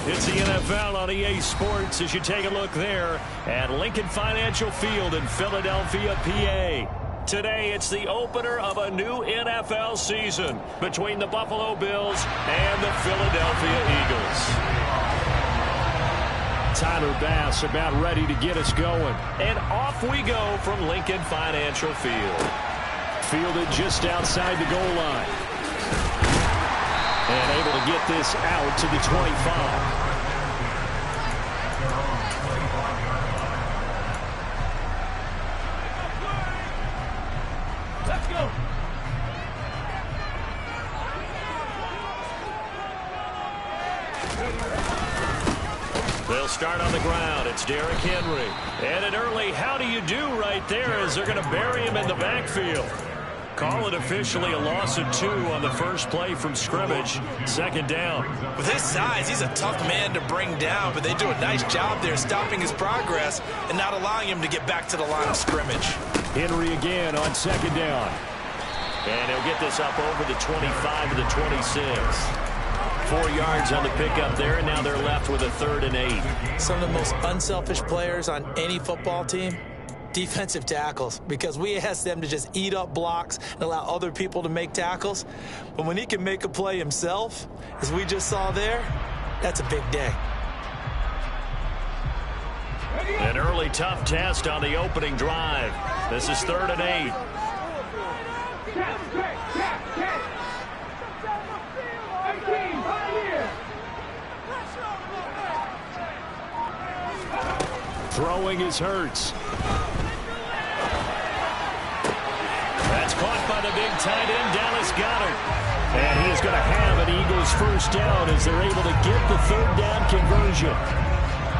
It's the NFL on EA Sports as you take a look there at Lincoln Financial Field in Philadelphia, PA. Today, it's the opener of a new NFL season between the Buffalo Bills and the Philadelphia Eagles. Tyler Bass about ready to get us going. And off we go from Lincoln Financial Field. Fielded just outside the goal line. And able to get this out to the 25. Let's go. They'll start on the ground. It's Derrick Henry. And an early how do you do right there as they're going to bury him in the backfield. Call it officially a loss of 2 on the first play from scrimmage. Second down. With his size, he's a tough man to bring down, but they do a nice job there stopping his progress and not allowing him to get back to the line of scrimmage. Henry again on second down. And he'll get this up over the 25 to the 26. 4 yards on the pickup there, and now they're left with a 3rd and 8. Some of the most unselfish players on any football team, defensive tackles, because we ask them to just eat up blocks and allow other people to make tackles. But when he can make a play himself, as we just saw there, that's a big day. An early tough test on the opening drive. This is 3rd and 8. Throwing is Hurts. That's caught by the big tight end, Dallas Goedert. And he is going to have an Eagles first down as they're able to get the 3rd down conversion.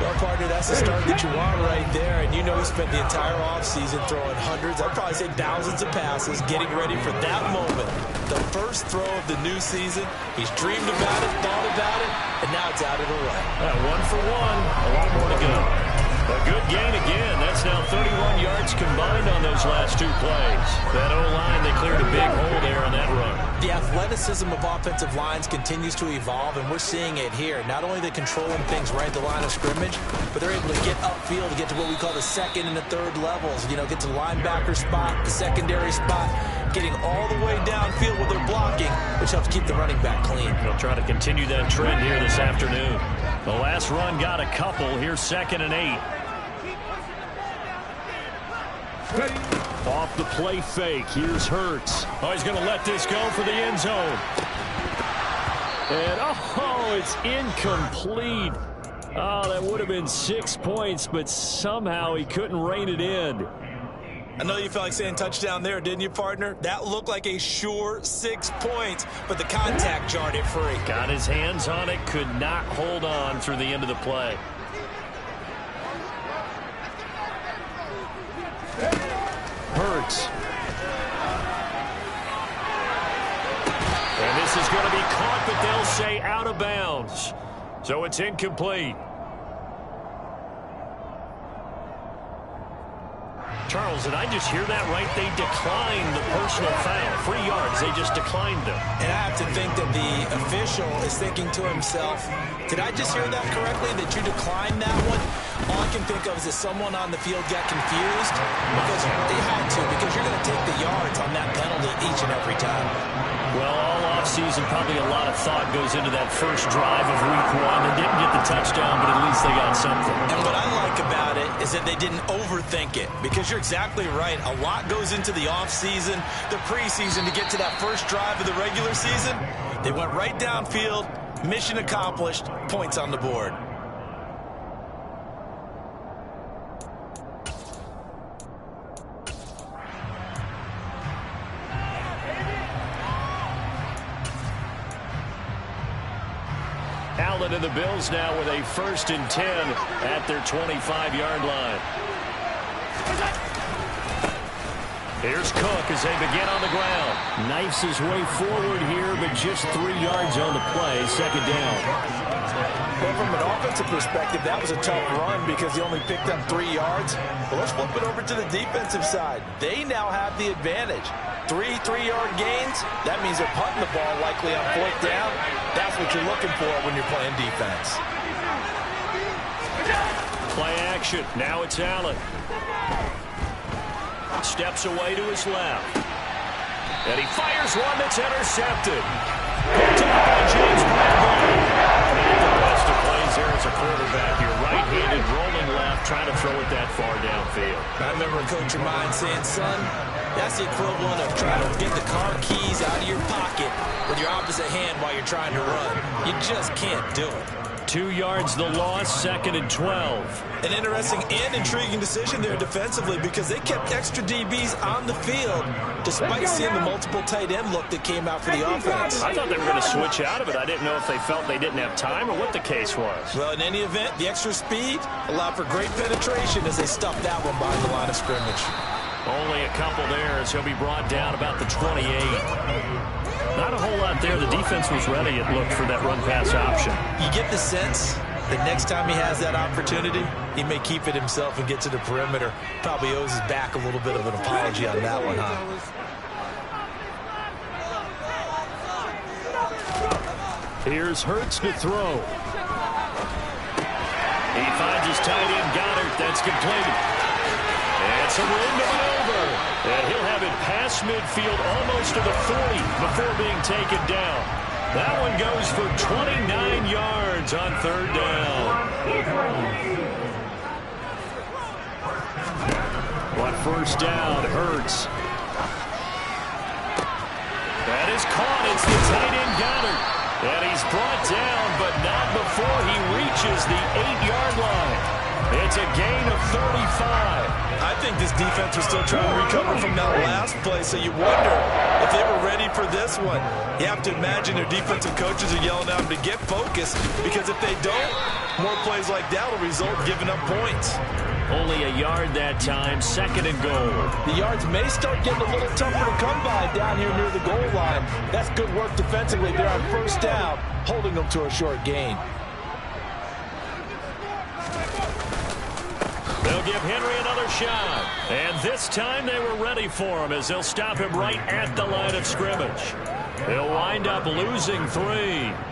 Well, partner, that's the start that you want right there. And you know he spent the entire offseason throwing hundreds, I'd probably say thousands of passes, getting ready for that moment. The first throw of the new season. He's dreamed about it, thought about it, and now it's out of the way. 1 for 1, a lot more to go. A good gain again. That's now 31 yards combined on those last 2 plays. That O-line, they cleared a big hole there on that run. The athleticism of offensive lines continues to evolve, and we're seeing it here. Not only are they controlling things right at the line of scrimmage, but they're able to get upfield to get to what we call the 2nd and the 3rd levels. You know, get to the linebacker spot, the secondary spot, getting all the way downfield where they're blocking, which helps keep the running back clean. They'll try to continue that trend here this afternoon. The last run got a couple. Here's 2nd and 8. Off the play fake. Here's Hurts. Oh, he's going to let this go for the end zone. And, oh, it's incomplete. Oh, that would have been 6 points, but somehow he couldn't rein it in. I know you felt like saying touchdown there, didn't you, partner? That looked like a sure 6 points, but the contact jarred it free. Got his hands on it, could not hold on through the end of the play. Hurts. And this is going to be caught, but they'll say out of bounds. So it's incomplete. Charles, did I just hear that right? They declined the personal foul. 3 yards, they just declined them. And I have to think that the official is thinking to himself, did I just hear that correctly, that you declined that one? All I can think of is that someone on the field got confused because they had to, because you're going to take the yards on that penalty each and every time. Well, all offseason, probably a lot of thought goes into that first drive of week 1. They didn't get the touchdown, but at least they got something. And what I like about it is that they didn't overthink it, because you're exactly right. A lot goes into the offseason, the preseason to get to that first drive of the regular season. They went right downfield, mission accomplished, points on the board. Allen and the Bills now with a 1st and 10 at their 25-yard line. Here's Cook as they begin on the ground. Knifes his way forward here, but just 3 yards on the play. 2nd down. Well, from an offensive perspective, that was a tough run because he only picked up 3 yards. But let's flip it over to the defensive side. They now have the advantage. 3 3-yard gains, that means they're punting the ball likely on 4th down. That's what you're looking for when you're playing defense. Play action. Now it's Allen. Steps away to his left. And he fires one that's intercepted. Picked up by James Bradbury. The best of plays there as a quarterback. Your right-handed rolling left, trying to throw it that far downfield. I remember a coach of mine saying, son, that's the equivalent of trying to get the car keys out of your pocket with your opposite hand while you're trying to run. You just can't do it. 2 yards the loss, 2nd and 12. An interesting and intriguing decision there defensively because they kept extra DBs on the field despite seeing the multiple tight end look that came out for the offense. I thought they were going to switch out of it. I didn't know if they felt they didn't have time or what the case was. Well, in any event, the extra speed allowed for great penetration as they stuffed that one behind the line of scrimmage. Only a couple there as he'll be brought down about the 28. Not a whole lot there. The defense was ready, it looked, for that run-pass option. You get the sense that next time he has that opportunity, he may keep it himself and get to the perimeter. Probably owes his back a little bit of an apology on that one, huh? Here's Hurts to throw. He finds his tight end, Goddard. That's complete. And some room to maneuver. And he'll have it past midfield almost to the 40 before being taken down. That one goes for 29 yards on 3rd down. On 1st down, Hurts. That is caught. It's the tight end, Goddard. And he's brought down, but not before he reaches the 8-yard line. It's a gain of 35. I think this defense was still trying to recover from that last play, so you wonder if they were ready for this one. You have to imagine their defensive coaches are yelling at them to get focused, because if they don't, more plays like that will result in giving up points. Only a yard that time, 2nd and goal. The yards may start getting a little tougher to come by down here near the goal line. That's good work defensively there on 1st down, holding them to a short gain. They'll give Henry another shot. And this time they were ready for him as they'll stop him right at the line of scrimmage. They'll wind up losing 3.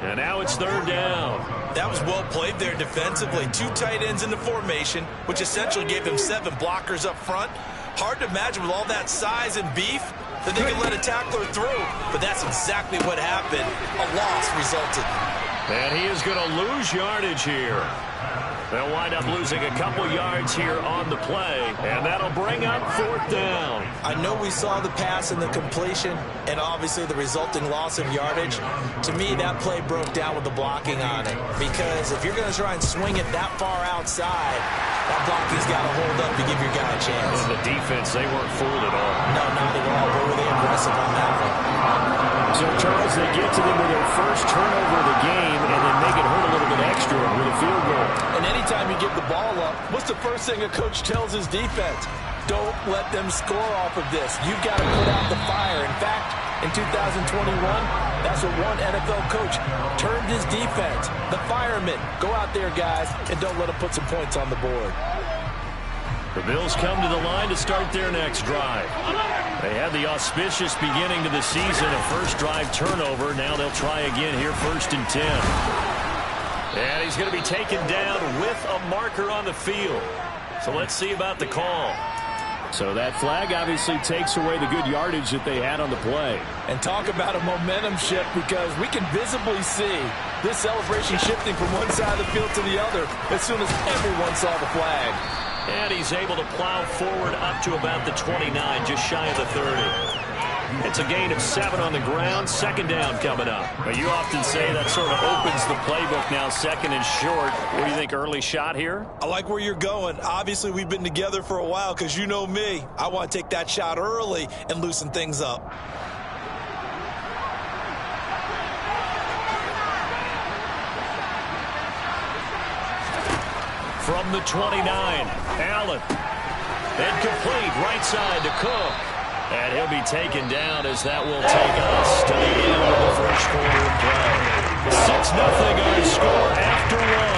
And now it's 3rd down. That was well played there defensively. 2 tight ends in the formation, which essentially gave them 7 blockers up front. Hard to imagine with all that size and beef that they could let a tackler through. But that's exactly what happened. A loss resulted. And he is going to lose yardage here. They'll wind up losing a couple yards here on the play, and that'll bring up 4th down. I know we saw the pass and the completion, and obviously the resulting loss of yardage. To me, that play broke down with the blocking on it, because if you're going to try and swing it that far outside, that blocking's got to hold up to give your guy a chance. And the defense, they weren't fooled at all. No, not at all. But were they aggressive on that one? So, Charles, they get to them with their first turnover of the game, and then make it hurt a little bit extra with a field goal. And anytime you give the ball up, what's the first thing a coach tells his defense? Don't let them score off of this. You've got to put out the fire. In fact, in 2021, that's what one NFL coach termed his defense. The firemen. Go out there, guys, and don't let them put some points on the board. The Bills come to the line to start their next drive. They had the auspicious beginning to the season, a first drive turnover. Now they'll try again here, 1st and 10. And he's going to be taken down with a marker on the field. So let's see about the call. So that flag obviously takes away the good yardage that they had on the play. And talk about a momentum shift, because we can visibly see this celebration shifting from one side of the field to the other as soon as everyone saw the flag. And he's able to plow forward up to about the 29, just shy of the 30. It's a gain of 7 on the ground. 2nd down coming up. But you often say that sort of opens the playbook now, 2nd and short. What do you think, early shot here? I like where you're going. Obviously, we've been together for a while, because you know me. I want to take that shot early and loosen things up. From the 29, Allen. Incomplete, right side to Cook. And he'll be taken down as that will take us to the end of the first quarter of play. 6-0 our score after one.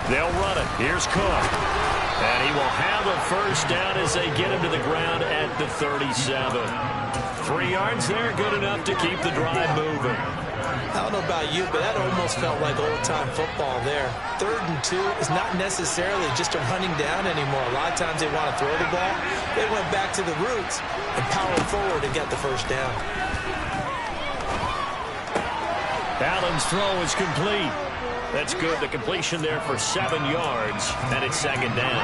They'll run it. Here's Cook. And he will have a first down as they get him to the ground at the 37. 3 yards there, good enough to keep the drive moving. I don't know about you, but that almost felt like old-time football there. 3rd and 2 is not necessarily just a running down anymore. A lot of times they want to throw the ball. They went back to the roots and powered forward and got the first down. Allen's throw is complete. That's good. The completion there for 7 yards, and it's 2nd down.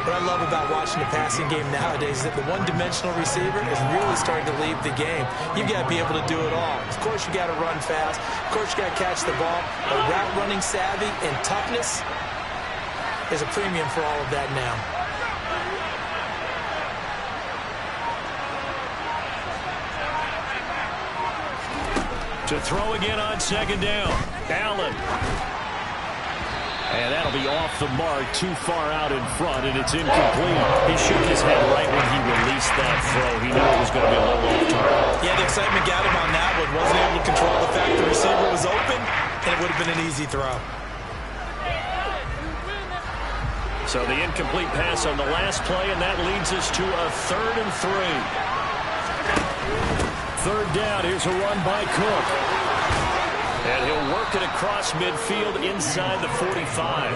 What I love about watching the passing game nowadays is that the one-dimensional receiver is really starting to leave the game. You've got to be able to do it all. Of course, you got to run fast. Of course, you got to catch the ball. But route running savvy and toughness, there's a premium for all of that now. To throw again on 2nd down. Allen. And that'll be off the mark, too far out in front, and it's incomplete. He shook his head right when he released that throw. He knew it was going to be a little off target. Yeah, the excitement got him on that one. Wasn't able to control the fact the receiver was open, and it would have been an easy throw. So the incomplete pass on the last play, and that leads us to a 3rd and 3. 3rd down. Here's a run by Cook. And he'll work it across midfield inside the 45.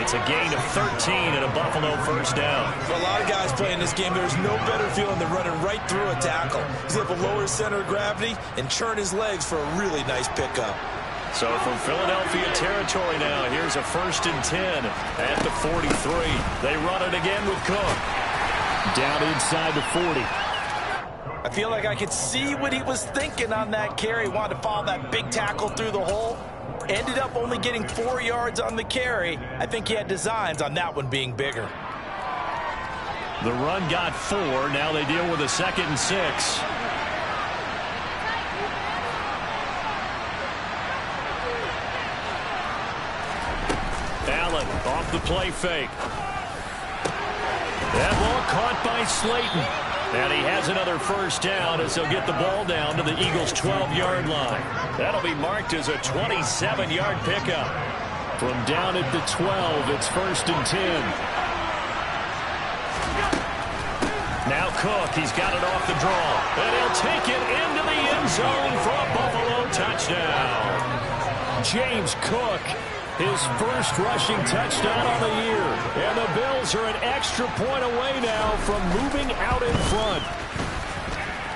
It's a gain of 13 and a Buffalo first down. For a lot of guys playing this game, there's no better feeling than running right through a tackle. He's able to lower his center of gravity and churn his legs for a really nice pickup. So from Philadelphia territory now, here's a 1st and 10 at the 43. They run it again with Cook. Down inside the 40. I feel like I could see what he was thinking on that carry. Wanted to follow that big tackle through the hole. Ended up only getting 4 yards on the carry. I think he had designs on that one being bigger. The run got 4. Now they deal with a 2nd and 6. Allen off the play fake. That ball caught by Slayton. And he has another first down as they'll get the ball down to the Eagles' 12-yard line. That'll be marked as a 27-yard pickup. From down at the 12, it's 1st and 10. Now Cook, he's got it off the draw. And he'll take it into the end zone for a Buffalo touchdown. James Cook, his first rushing touchdown on the year. And the Bills are an extra point away now from moving out in front.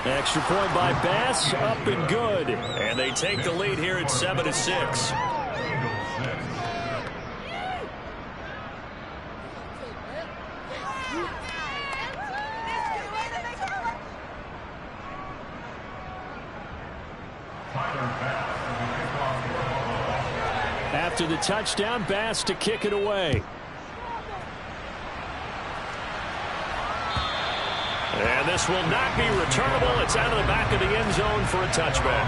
Extra point by Bass, up and good. And they take the lead here at 7-6. After the touchdown, Bass to kick it away. And this will not be returnable. It's out of the back of the end zone for a touchback.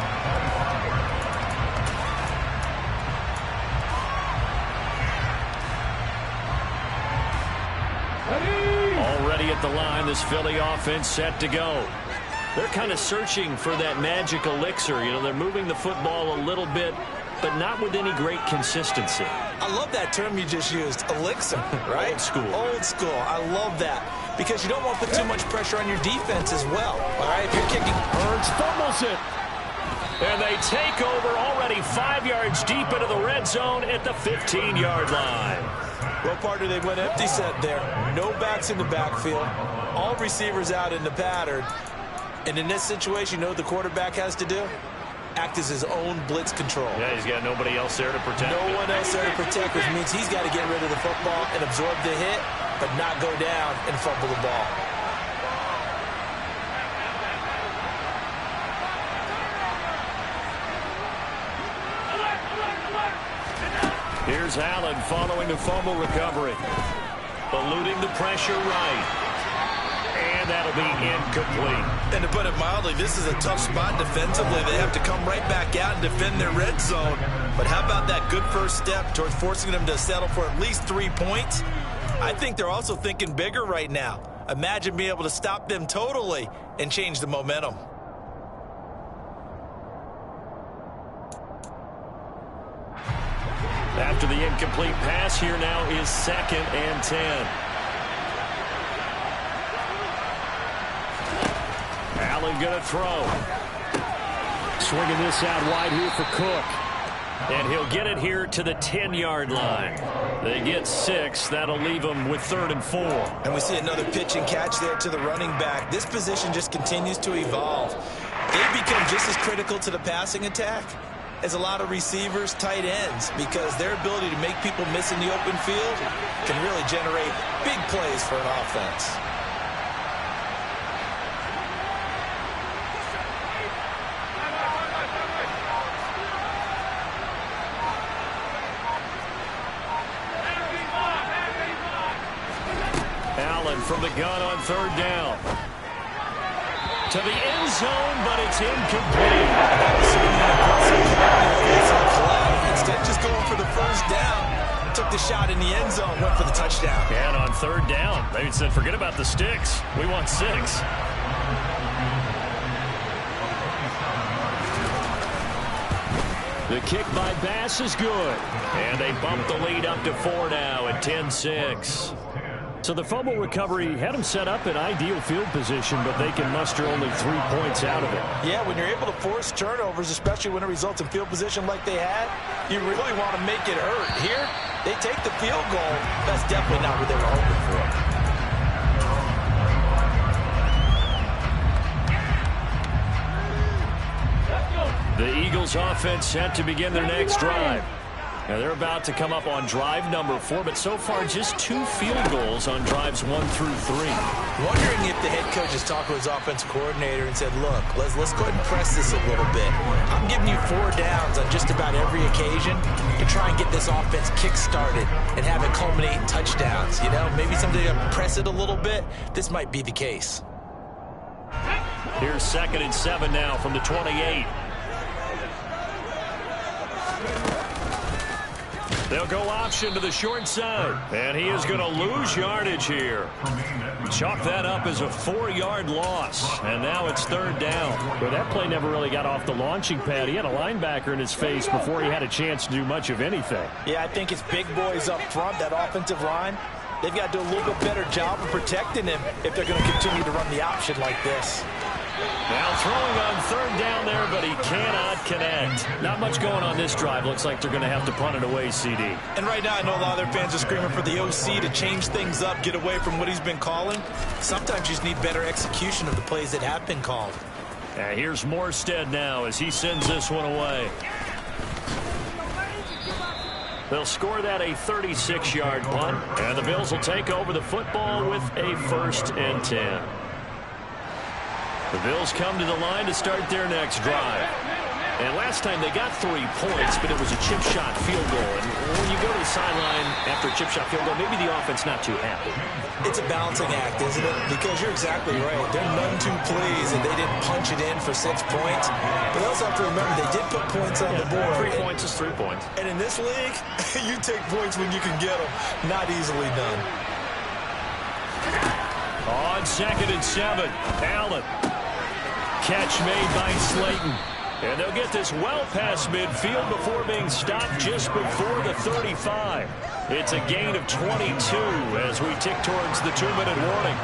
Already at the line, this Philly offense set to go. They're kind of searching for that magic elixir. You know, they're moving the football a little bit, but not with any great consistency. I love that term you just used, elixir, right? Old school. Old school. I love that. Because you don't want to put too much pressure on your defense as well. All right, if you're kicking. Burns fumbles it. And they take over already 5 yards deep into the red zone at the 15-yard line. Well, partner, they went empty set there. No backs in the backfield. All receivers out in the pattern. And in this situation, you know what the quarterback has to do? Act as his own blitz control. Yeah, he's got nobody else there to protect. No one else there to protect, which means he's got to get rid of the football and absorb the hit, but not go down and fumble the ball. Here's Allen following the fumble recovery. Eluding the pressure right. And And that'll be incomplete. And to put it mildly, this is a tough spot defensively. They have to come right back out and defend their red zone. But how about that good first step towards forcing them to settle for at least 3 points? I think they're also thinking bigger right now. Imagine being able to stop them totally and change the momentum. After the incomplete pass, here now is 2nd and 10. Allen going to throw. Swinging this out wide here for Cook. And he'll get it here to the 10-yard line. They get 6. That'll leave them with 3rd and 4. And we see another pitch and catch there to the running back. This position just continues to evolve. They become just as critical to the passing attack as a lot of receivers, tight ends, because their ability to make people miss in the open field can really generate big plays for an offense. Allen from the gun on 3rd down. To the end zone, but it's incomplete. Instead of just going for the first down, took the shot in the end zone, went for the touchdown. And on 3rd down, they said, forget about the sticks. We want 6. The kick by Bass is good. And they bump the lead up to 4 now at 10-6. So the fumble recovery had them set up in ideal field position, but they can muster only 3 points out of it. Yeah, when you're able to force turnovers, especially when it results in field position like they had, you really want to make it hurt. Here, they take the field goal. That's definitely not what they were hoping for. The Eagles offense set to begin their next drive. Now they're about to come up on drive number 4, but so far just 2 field goals on drives 1 through 3. Wondering if the head coach has talked with his offensive coordinator and said, look, let's go ahead and press this a little bit. I'm giving you 4 downs on just about every occasion to try and get this offense kick-started and have it culminate in touchdowns. You know, maybe somebody to press it a little bit. This might be the case. Here's 2nd and 7 now from the 28. They'll go option to the short side. And he is going to lose yardage here. Chalk that up as a 4-yard loss. And now it's 3rd down. But that play never really got off the launching pad. He had a linebacker in his face before he had a chance to do much of anything. Yeah, I think it's big boys up front, that offensive line. They've got to do a little bit better job of protecting him if they're going to continue to run the option like this. Now throwing on 3rd down there, but he cannot connect. Not much going on this drive. Looks like they're going to have to punt it away, CD. And right now I know a lot of their fans are screaming for the OC to change things up, get away from what he's been calling. Sometimes you just need better execution of the plays that have been called. And here's Morstead now as he sends this one away. They'll score that a 36-yard punt, and the Bills will take over the football with a 1st and 10. The Bills come to the line to start their next drive. And last time they got 3 points, but it was a chip shot field goal. And when you go to the sideline after a chip shot field goal, maybe the offense not too happy. It's a balancing act, isn't it? Because you're exactly right. They're none too pleased that they didn't punch it in for 6 points. But they also have to remember they did put points on the board. 3 points is 3 points. And in this league, you take points when you can get them. Not easily done. On 2nd and 7, Allen. Catch made by Slayton. And they'll get this well past midfield before being stopped just before the 35. It's a gain of 22 as we tick towards the 2-minute warning.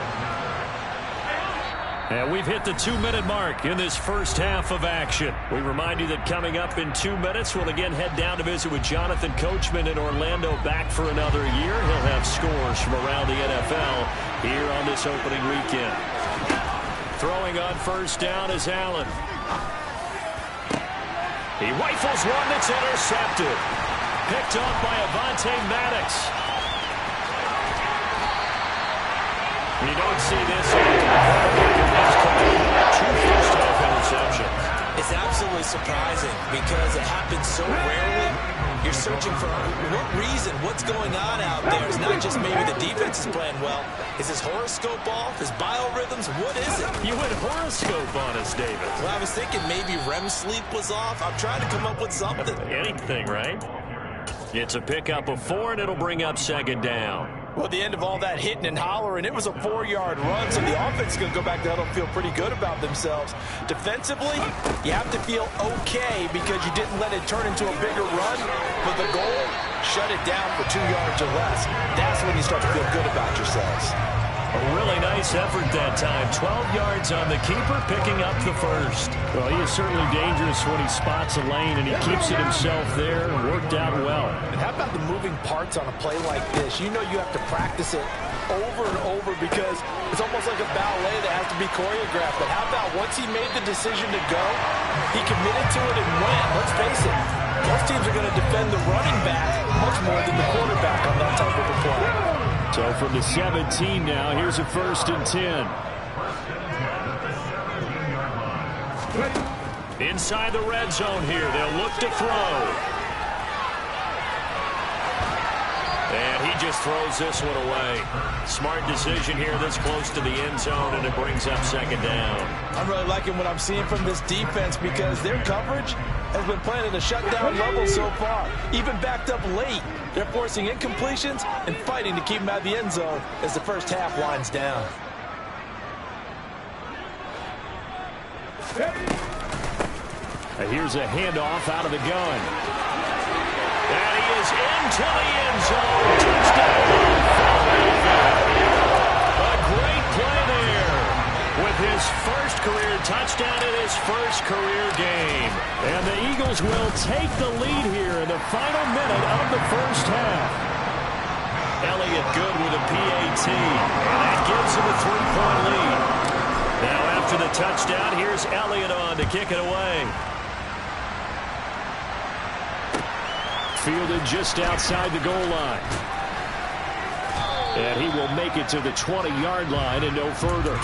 And we've hit the 2-minute mark in this first half of action. We remind you that coming up in 2 minutes, we'll again head down to visit with Jonathan Coachman in Orlando, back for another year. He'll have scores from around the NFL here on this opening weekend. Throwing on 1st down is Allen. He rifles one that's intercepted. Picked off by Avonte Maddox. You don't see this two first-half interceptions. It's absolutely surprising because it happens so rarely. You're you're searching for what reason, what's going on out there. It's not just maybe the defense is playing well. Is his horoscope off? His biorhythms? What is it? You went horoscope on us, David. Well, I was thinking maybe REM sleep was off. I'm trying to come up with something. Anything, right? It's a pickup of 4, and it'll bring up second down. Well, at the end of all that hitting and hollering, it was a 4-yard run, so the offense is going to go back to huddle and feel pretty good about themselves. Defensively, you have to feel okay because you didn't let it turn into a bigger run, but the goal, shut it down for 2 yards or less. That's when you start to feel good about yourselves. A really nice effort that time. 12 yards on the keeper, picking up the first. Well, he is certainly dangerous when he spots a lane, and he keeps it himself there. Worked out well. And how about the moving parts on a play like this? You know you have to practice it over and over because it's almost like a ballet that has to be choreographed. But how about once he made the decision to go, he committed to it and went. Let's face it, most teams are going to defend the running back much more than the quarterback on that type of a play. So from the 17 now, here's a 1st and 10. Inside the red zone here, they'll look to throw. And he just throws this one away. Smart decision here this close to the end zone, and it brings up second down. I'm really liking what I'm seeing from this defense because their coverage has been playing at a shutdown level so far. Even backed up late, they're forcing incompletions and fighting to keep them out of the end zone as the first half winds down. Here's a handoff out of the gun. And he is into the end zone. Touchdown. A great play there with his first career touchdown in his first career game. And the Eagles will take the lead here in the final minute of the first half. Elliott good with a PAT, and that gives him a 3-point lead. Now after the touchdown, here's Elliott on to kick it away. Fielded just outside the goal line. And he will make it to the 20-yard line and no further.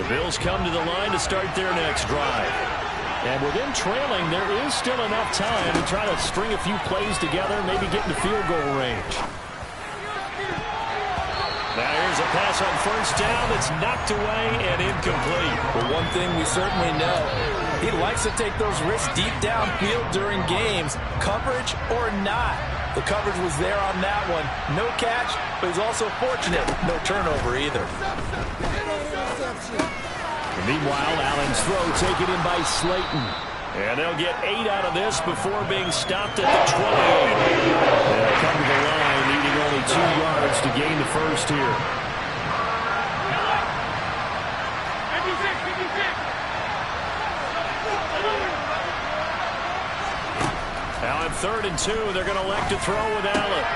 The Bills come to the line to start their next drive. And with them trailing, there is still enough time to try to string a few plays together, maybe get into field goal range. Now here's a pass on first down that's knocked away and incomplete. Well, one thing we certainly know, he likes to take those risks deep downfield during games, coverage or not. The coverage was there on that one. No catch, but he's also fortunate. No turnover either. Meanwhile, Allen's throw taken in by Slayton. And they'll get 8 out of this before being stopped at the 20. They'll come to the line, needing only 2 yards to gain the first here. Now on 3rd and 2, they're going to elect to throw with Allen.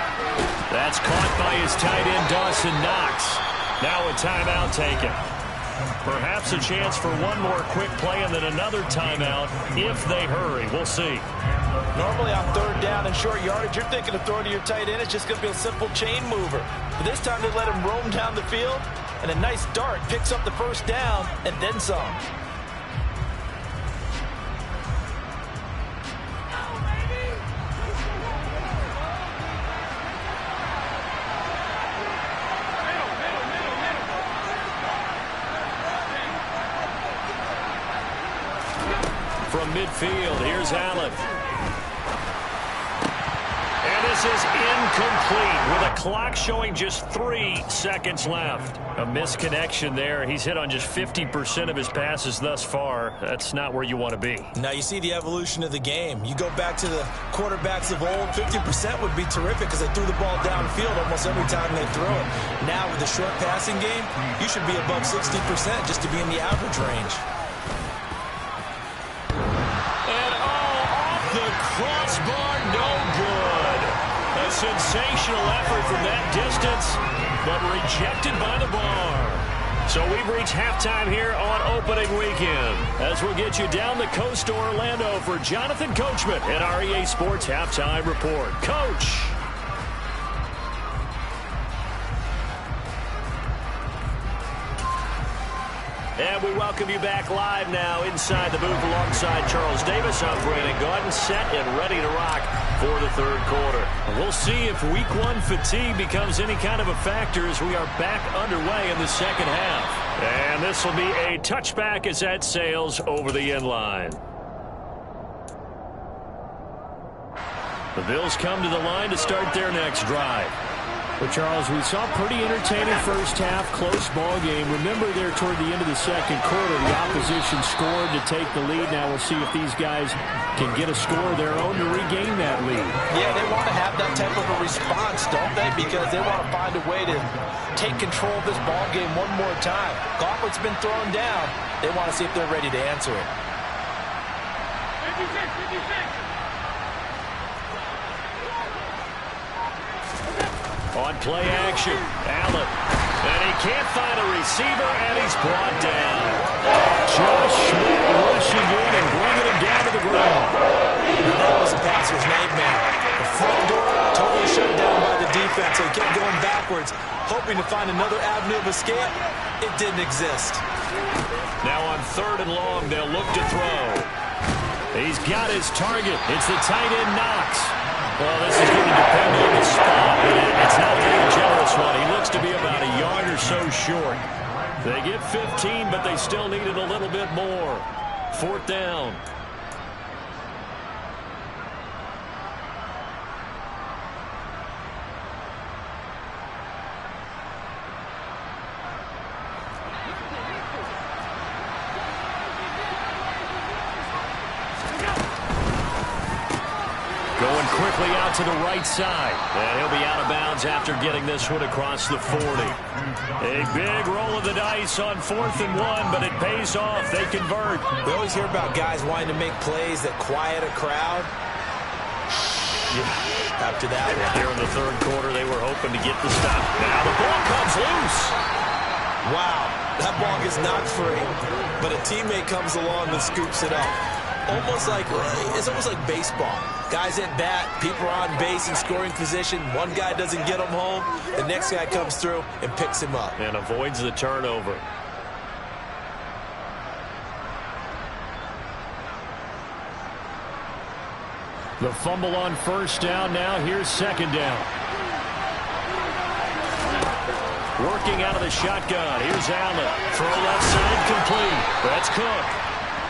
That's caught by his tight end, Dawson Knox. Now a timeout taken. Perhaps a chance for one more quick play and then another timeout if they hurry. We'll see. Normally on 3rd down and short yardage, you're thinking of throwing to your tight end. It's just going to be a simple chain mover. But this time they let him roam down the field, and a nice dart picks up the first down and then some. From midfield, here's Allen. And this is incomplete with a clock showing just 3 seconds left. A misconnection there. He's hit on just 50% of his passes thus far. That's not where you want to be. Now you see the evolution of the game. You go back to the quarterbacks of old, 50% would be terrific because they threw the ball downfield almost every time they throw it. Now with the short passing game, you should be above 60% just to be in the average range. Crossbar, no good. A sensational effort from that distance, but rejected by the bar. So we've reached halftime here on opening weekend. As we'll get you down the coast to Orlando for Jonathan Coachman at our EA Sports Halftime Report. Coach. And we welcome you back live now inside the booth alongside Charles Davis. I'm Brandon Gaudin, set and ready to rock for the third quarter. We'll see if week one fatigue becomes any kind of a factor as we are back underway in the second half. And this will be a touchback as that sails over the end line. The Bills come to the line to start their next drive. Well, Charles, we saw a pretty entertaining first half, close ball game. Remember there toward the end of the second quarter, the opposition scored to take the lead. Now we'll see if these guys can get a score of their own to regain that lead. Yeah, they want to have that type of a response, don't they? Because they want to find a way to take control of this ball game one more time. Gauntlet's been thrown down. They want to see if they're ready to answer it. 56. On play action, Allen. And he can't find a receiver, and he's brought down. Josh Schmidt rushing in and bringing him down to the ground. That was a passer's nightmare. The front door totally shut down by the defense. So he kept going backwards, hoping to find another avenue of escape. It didn't exist. Now on 3rd and long, they'll look to throw. He's got his target. It's the tight end Knox. Well, this is going to depend on the spot. It's not a very generous one. He looks to be about a yard or so short. They get 15, but they still needed a little bit more. 4th down. Going quickly out to the right side. And he'll be out of bounds after getting this one across the 40. A big roll of the dice on 4th and 1, but it pays off. They convert. We always hear about guys wanting to make plays that quiet a crowd. Yeah, after that one. Here in the third quarter, they were hoping to get the stop. Now the ball comes loose. Wow, that ball gets knocked free, but a teammate comes along and scoops it up. It's almost like baseball. Guys at bat, people are on base in scoring position. One guy doesn't get him home. The next guy comes through and picks him up. And avoids the turnover. The fumble on 1st down now. Here's 2nd down. Working out of the shotgun. Here's Allen. Throw left side complete. That's Cook.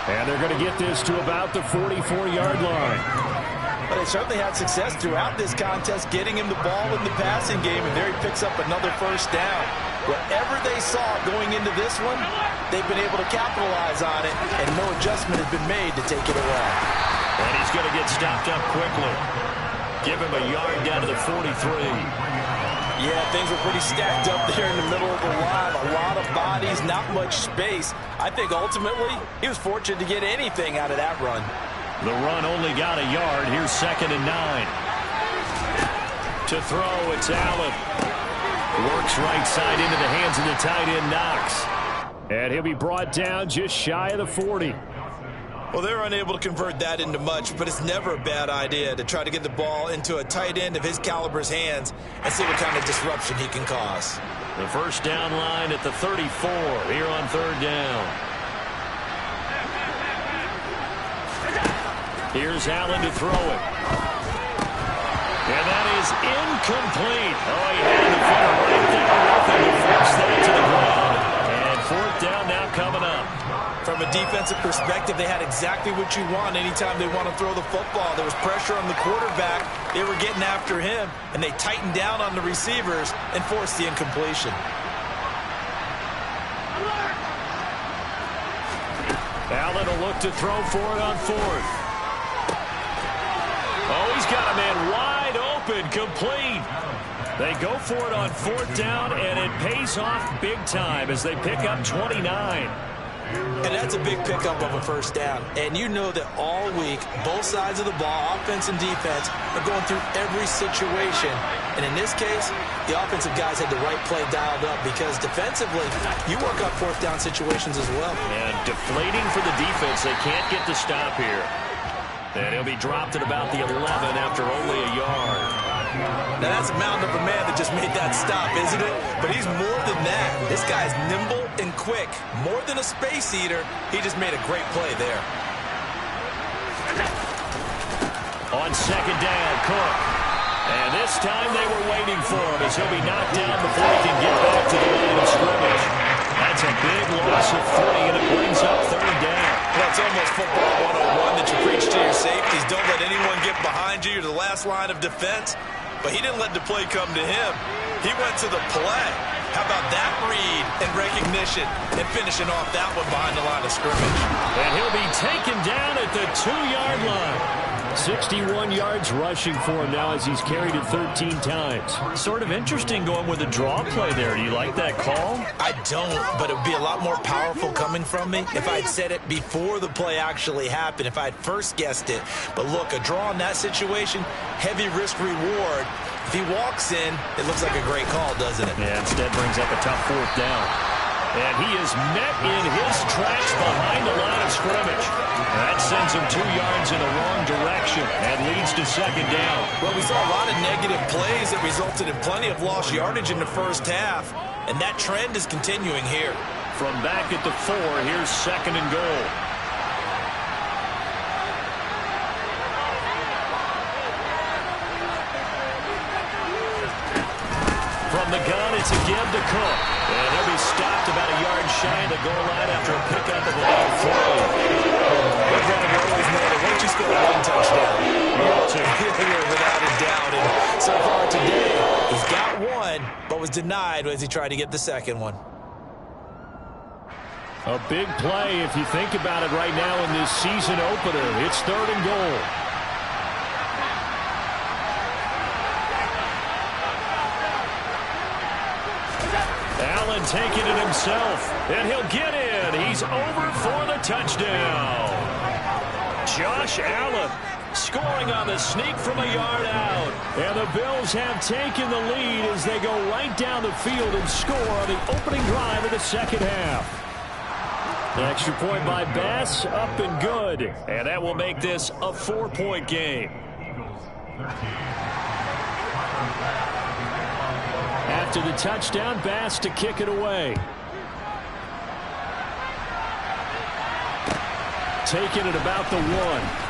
And they're going to get this to about the 44-yard line. But they certainly had success throughout this contest, getting him the ball in the passing game, and there he picks up another 1st down. Whatever they saw going into this one, they've been able to capitalize on it, and no adjustment has been made to take it away. And he's going to get stopped up quickly. Give him a yard down to the 43. Yeah, things were pretty stacked up there in the middle of the line. A lot of bodies, not much space. I think ultimately he was fortunate to get anything out of that run. The run only got a yard. Here's 2nd and 9. To throw, it's Allen. Works right side into the hands of the tight end Knox. And he'll be brought down just shy of the 40. Well, they're unable to convert that into much, but it's never a bad idea to try to get the ball into a tight end of his caliber's hands and see what kind of disruption he can cause. The 1st down line at the 34 here on 3rd down. Here's Allen to throw it. And that is incomplete. Oh, he had the defender right there with him to force that to the ground. And 4th down now coming up. From a defensive perspective, they had exactly what you want anytime they want to throw the football. There was pressure on the quarterback. They were getting after him, and they tightened down on the receivers and forced the incompletion. Allen will look to throw for it on 4th. Oh, he's got a man wide open, complete. They go for it on 4th down, and it pays off big time as they pick up 29. And that's a big pickup of a 1st down. And you know that all week, both sides of the ball, offense and defense, are going through every situation. And in this case, the offensive guys had the right play dialed up because defensively, you work on 4th down situations as well. And deflating for the defense. They can't get the stop here. And he'll be dropped at about the 11 after only a yard. Now, that's a mountain of a man that just made that stop, isn't it? But he's more than that. This guy's nimble and quick. More than a space eater, he just made a great play there. On second down, Cook. And this time they were waiting for him as he'll be knocked down before he can get back to the line of scrimmage. That's a big loss of 3, and it brings up third down. Well, it's almost football 101 that you preach to your safeties. Don't let anyone get behind you. You're the last line of defense. But he didn't let the play come to him. He went to the play. How about that read and recognition and finishing off that one behind the line of scrimmage? And he'll be taken down at the 2-yard line. 61 yards rushing for him now as he's carried it 13 times. Sort of interesting going with a draw play there. Do you like that call? I don't, but it would be a lot more powerful coming from me if I'd said it before the play actually happened, if I'd first guessed it. But look, a draw in that situation, heavy risk reward. If he walks in, it looks like a great call, doesn't it? Yeah, instead brings up a tough fourth down. And he is met in his tracks behind the line of scrimmage. That sends him 2 yards in the wrong direction and leads to second down. Well, we saw a lot of negative plays that resulted in plenty of lost yardage in the first half, and that trend is continuing here. From back at the 4, here's second and goal. From the gun, it's a give to Cook. And he'll be stopped about a yard shy of the goal line after a pickup of about 4. We're always know that once you score one touchdown, you're to here without a doubt. And so far today, he's got one, but was denied as he tried to get the second one. A big play if you think about it right now in this season opener. It's third and goal. Allen taking it himself, and he'll get in. He's over for the touchdown. Josh Allen scoring on the sneak from a yard out. And the Bills have taken the lead as they go right down the field and score on the opening drive of the second half. The extra point by Bass, up and good. And that will make this a 4-point game. After the touchdown, Bass to kick it away. Taking it about the 1.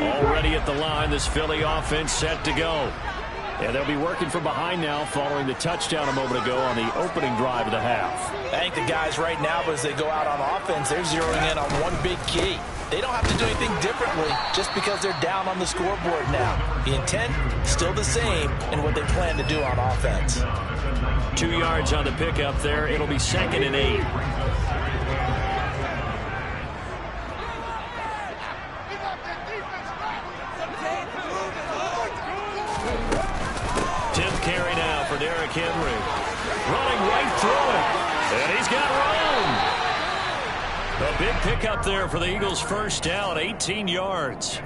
Already at the line, this Philly offense set to go. And they'll be working from behind now following the touchdown a moment ago on the opening drive of the half. I think the guys right now, as they go out on offense, they're zeroing in on one big key. They don't have to do anything differently just because they're down on the scoreboard now. The intent, still the same in what they plan to do on offense. 2 yards on the pickup there. It'll be second and 8. Derrick Henry running right through it, and he's got room. A big pickup there for the Eagles' first down, 18 yards.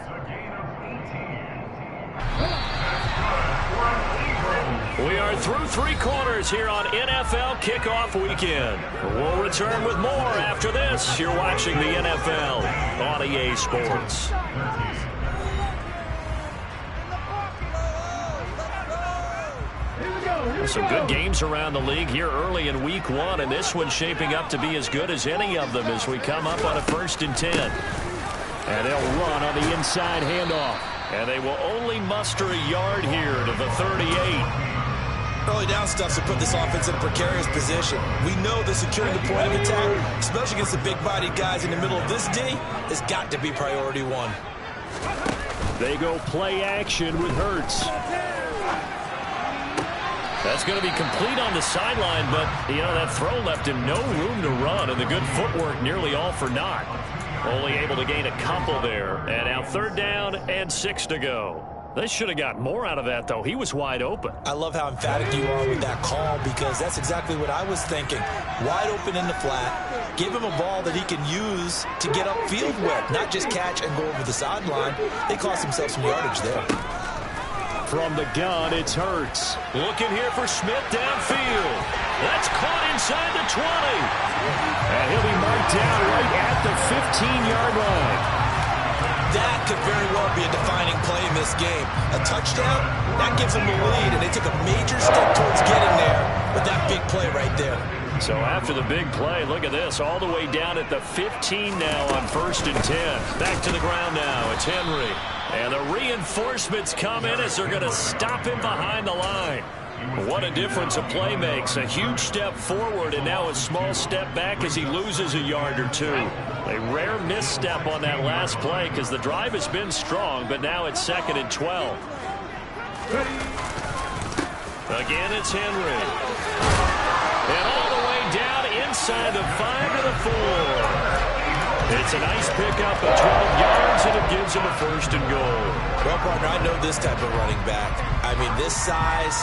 We are through 3 quarters here on NFL Kickoff Weekend. We'll return with more after this. You're watching the NFL on EA Sports. Some good games around the league here early in week 1, and this one's shaping up to be as good as any of them as we come up on a 1st and 10. And they'll run on the inside handoff. And they will only muster a yard here to the 38. Early down stuff to put this offense in a precarious position. We know that securing the point of attack, especially against the big-bodied guys in the middle of this D, has got to be priority 1. They go play action with Hurts. That's going to be complete on the sideline, but, that throw left him no room to run, and the good footwork nearly all for naught. Only able to gain a couple there, and now 3rd down and 6 to go. They should have got more out of that, though. He was wide open. I love how emphatic you are with that call, because that's exactly what I was thinking. Wide open in the flat. Give him a ball that he can use to get upfield with, not just catch and go over the sideline. They cost themselves some yardage there. From the gun, it's Hurts. Looking here for Smith downfield. That's caught inside the 20. And he'll be marked down right at the 15-yard line. That could very well be a defining play in this game. A touchdown, that gives them the lead, and they took a major step towards getting there with that big play right there. So after the big play, look at this, all the way down at the 15 now on 1st and 10. Back to the ground now, it's Henry. And the reinforcements come in as they're going to stop him behind the line. What a difference a play makes. A huge step forward and now a small step back as he loses a yard or two. A rare misstep on that last play because the drive has been strong, but now it's 2nd and 12. Again, it's Henry. And all the way down inside the 5 to the 4. It's a nice pickup of 12 yards, and it gives him a 1st and goal. Well, partner, I know this type of running back. I mean, this size,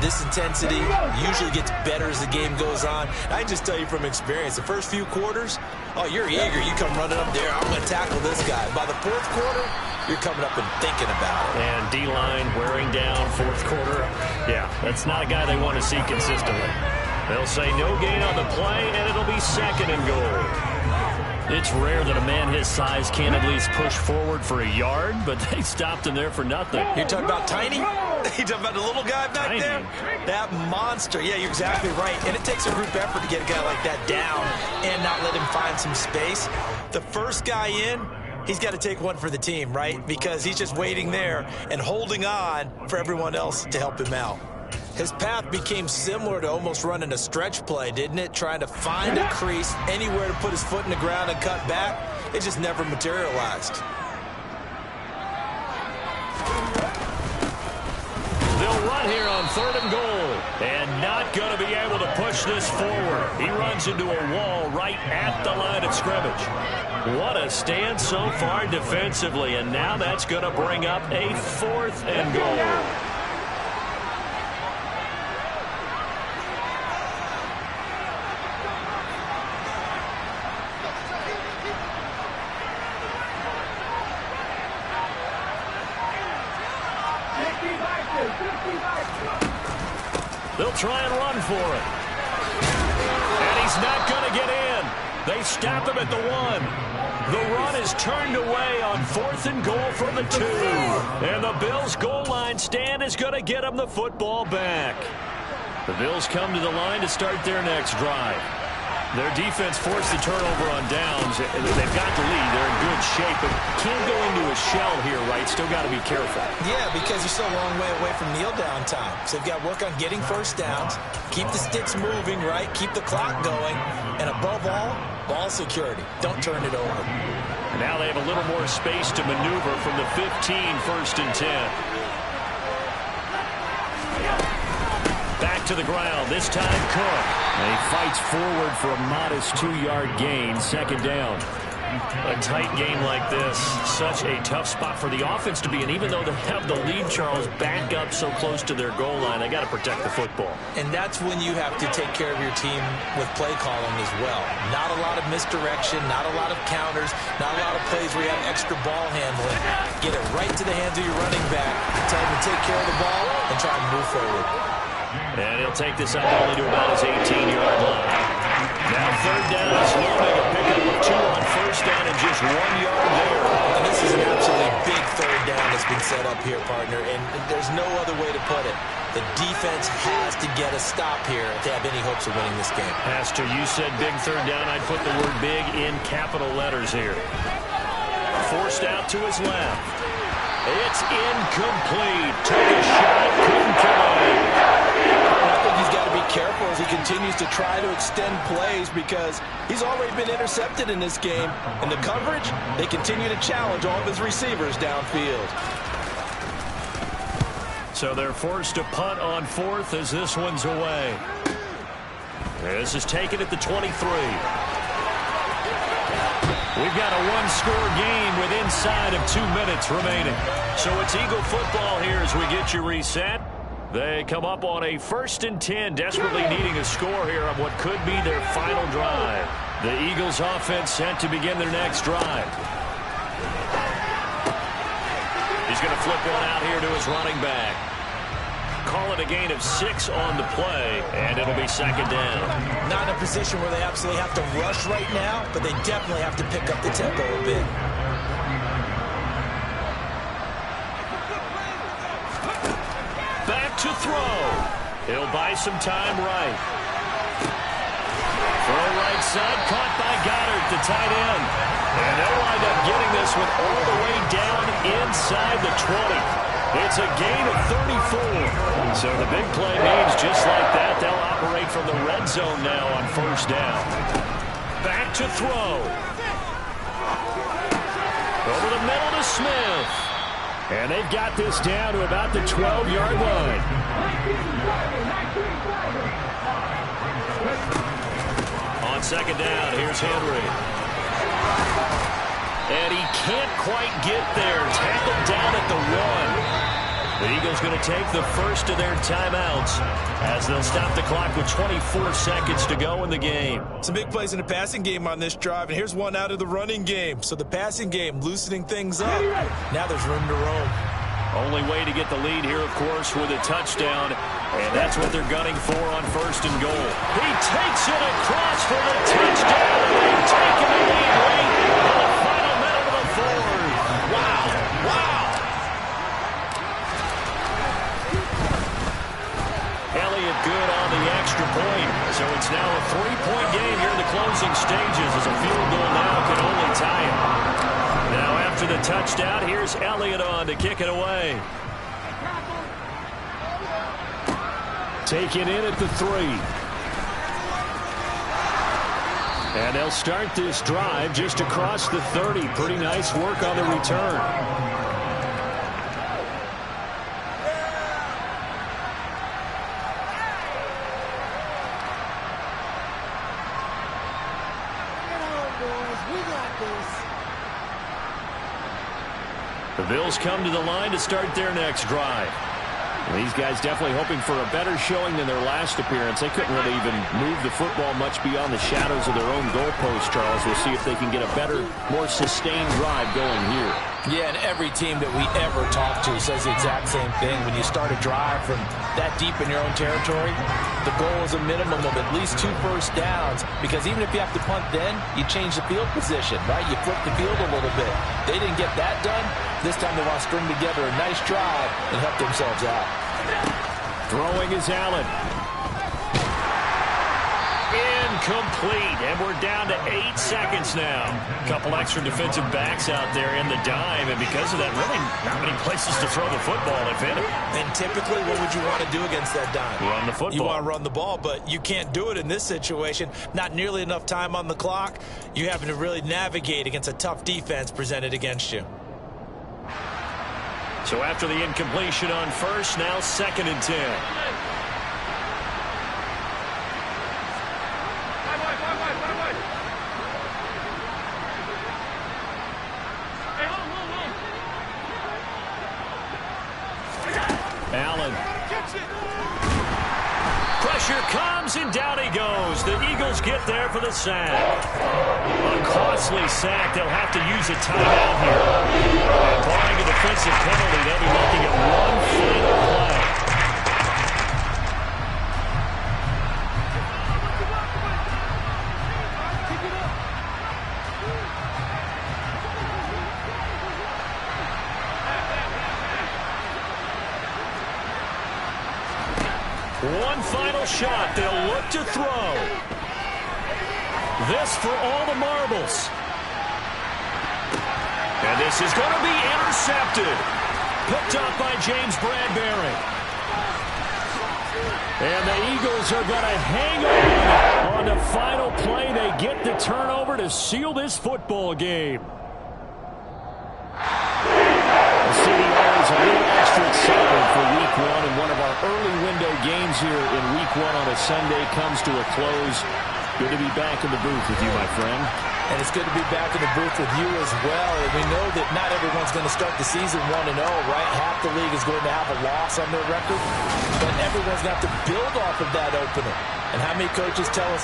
this intensity usually gets better as the game goes on. I just tell you from experience, the first few quarters, oh, you're eager. You come running up there, I'm going to tackle this guy. By the 4th quarter, you're coming up and thinking about it. And D-line wearing down 4th quarter. Yeah, that's not a guy they want to see consistently. They'll say no gain on the play, and it'll be 2nd and goal. It's rare that a man his size can't at least push forward for a yard, but they stopped him there for nothing. You're talking about tiny? You're talking about the little guy back Tiny. there? That monster. Yeah, you're exactly right. And it takes a group effort to get a guy like that down and not let him find some space. The first guy in, he's got to take one for the team, right? Because he's just waiting there and holding on for everyone else to help him out. His path became similar to almost running a stretch play, didn't it? Trying to find a crease, anywhere to put his foot in the ground and cut back. It just never materialized. They'll run here on 3rd and goal. And not going to be able to push this forward. He runs into a wall right at the line of scrimmage. What a stand so far defensively. And now that's going to bring up a 4th and goal. They'll try and run for it. And he's not going to get in. They stop him at the 1. The run is turned away on 4th and goal from the 2. And the Bills' goal line stand is going to get him the football back. The Bills come to the line to start their next drive. Their defense forced the turnover on downs. They've got the lead. They're in good shape, but can't go into a shell here, right? Still got to be careful. Yeah, because you're still a long way away from kneel down time. So they've got to work on getting first downs, keep the sticks moving, right? Keep the clock going, and above all, ball security. Don't turn it over. Now they have a little more space to maneuver from the 15, 1st and 10. Back to the ground, this time Cook. And he fights forward for a modest 2-yard gain, 2nd down. A tight game like this, such a tough spot for the offense to be in. Even though they have the lead, Charles, back up so close to their goal line, they got to protect the football. And that's when you have to take care of your team with play calling as well. Not a lot of misdirection, not a lot of counters, not a lot of plays where you have extra ball handling. Get it right to the hands of your running back, tell him to take care of the ball, and try and move forward. And he'll take this up only to about his 18-yard line. Now 3rd down, Sloman, a pickup of 2 on 1st down and just 1 yard there. And this is an absolutely big 3rd down that's been set up here, partner, and there's no other way to put it. The defense has to get a stop here if they have any hopes of winning this game. Pastor, you said big 3rd down. I'd put the word big in capital letters here. Forced out to his left. It's incomplete. Took a shot, couldn't connect. I think he's got to be careful as he continues to try to extend plays because he's already been intercepted in this game. And the coverage, they continue to challenge all of his receivers downfield. So they're forced to punt on 4th as this one's away. This is taken at the 23. We've got a one-score game with inside of 2 minutes remaining. So it's Eagle football here as we get you reset. They come up on a 1st and 10, desperately needing a score here on what could be their final drive. The Eagles offense set to begin their next drive. He's going to flip one out here to his running back. Call it a gain of 6 on the play, and it'll be 2nd down. Not in a position where they absolutely have to rush right now, but they definitely have to pick up the tempo a bit. Back to throw. He'll buy some time right. Throw right side, caught by Goddard, the tight end. And they'll wind up getting this one all the way down inside the 20. It's a gain of 34. So the big play means just like that, they'll operate from the red zone now on 1st down. Back to throw. Over the middle to Smith. And they've got this down to about the 12-yard line. On 2nd down, here's Henry. And he can't quite get there. Tackled down at the 1. The Eagles going to take the first of their timeouts as they'll stop the clock with 24 seconds to go in the game. Some big plays in the passing game on this drive, and here's one out of the running game. So the passing game loosening things up. Now there's room to roam. Only way to get the lead here, of course, with a touchdown, and that's what they're gunning for on 1st and goal. He takes it across for the touchdown, and they've taken the lead late on the final minute of the 4th. Wow, wow. Elliott good on the extra point, so it's now a 3-point game here in the closing stages as a field goal now can only tie it. Now after the touchdown, here's Elliott on to kick it away. Taken in at the 3. And they'll start this drive just across the 30. Pretty nice work on the return. The Bills come to the line to start their next drive. And these guys definitely hoping for a better showing than their last appearance. They couldn't really even move the football much beyond the shadows of their own goalpost, Charles. We'll see if they can get a better, more sustained drive going here. Yeah, and every team that we ever talk to says the exact same thing. When you start a drive from that deep in your own territory, the goal is a minimum of at least 2 first downs, because even if you have to punt then, you change the field position, right? You flip the field a little bit. They didn't get that done. This time they want to string together a nice drive and help themselves out. Throwing is Allen. Incomplete, and we're down to 8 seconds now. A couple extra defensive backs out there in the dime, and because of that, really not many places to throw the football, if any. And typically, what would you want to do against that dime? Run the football. You want to run the ball, but you can't do it in this situation. Not nearly enough time on the clock. You're having to really navigate against a tough defense presented against you. So after the incompletion on 1st, now 2nd and 10. Allen. Pressure comes, and down he goes. The Eagles get there for the sack. A costly sack. They'll have to use a timeout here. And barring a defensive penalty, they'll be looking at one final play. One final shot. They'll look to throw. This for all the marbles. And this is going to be intercepted. Picked up by James Bradbury. And the Eagles are going to hang on the final play. They get the turnover to seal this football game. The CDR is a little extra excited for Week 1, and one of our early window games here in Week 1 on a Sunday comes to a close. Good to be back in the booth with you, my friend. And it's good to be back in the booth with you as well. And we know that not everyone's going to start the season 1-0, right? Half the league is going to have a loss on their record. But everyone's going to have to build off of that opener. And how many coaches tell us